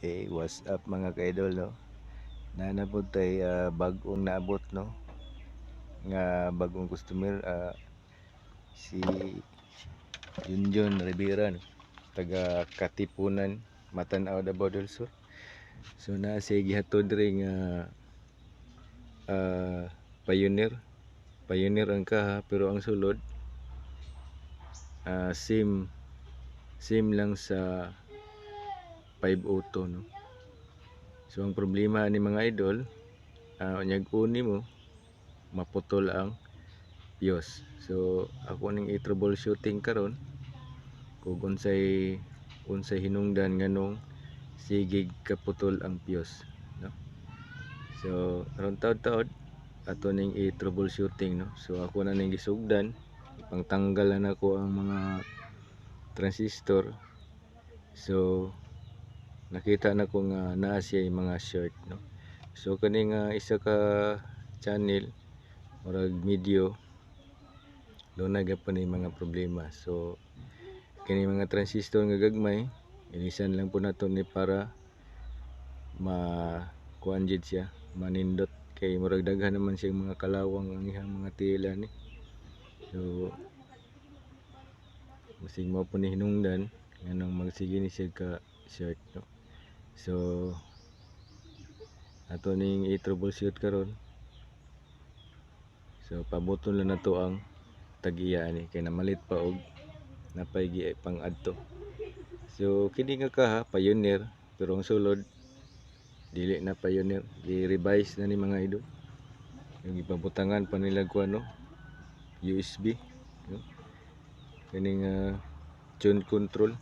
Hey, what's up mga kaidol, no? Nanapod tay bagong naabot, no? Nga bagong customer, si Junjun Rivera, no? Taga Katipunan, Matanaw, Davao del Sur. So na siya gihatod ring pioneer. Pioneer ang kaha, pero ang sulod same lang sa 502, no? So ang problema ni mga idol, unyag uni mo maputol ang fuse. So ako ning i-troubleshooting karon kung unsay hinungdan nganong sigig kaputol ang fuse, no? So aron taud-taud ato ning i-troubleshooting, no? So ako na ning gisugdan, ipangtanggal na nako ang mga transistor. So nakita na ko nga naa siya mga short, no? So kani nga isa ka channel murag video doon pa ni mga problema. So kini mga transistor nga gagmay inisan lang po nato ni para kuan jud siya, manindot kay murag daghan naman siya mga kalawang ang ihang mga tila ni. So masig mo po ni hinungdan nganong magsige ni siya ka short, no? So ato ning i-troubleshoot karon. So pabuton lang nato ang tag-iya ni kay namalit pa og napay gi pang adto. So kini nga kaha pioneer, pero ang sulod dili na pioneer, i-revise na ni mga idol. Yung ipabutangan pa nila ko USB, no? Kining tune control.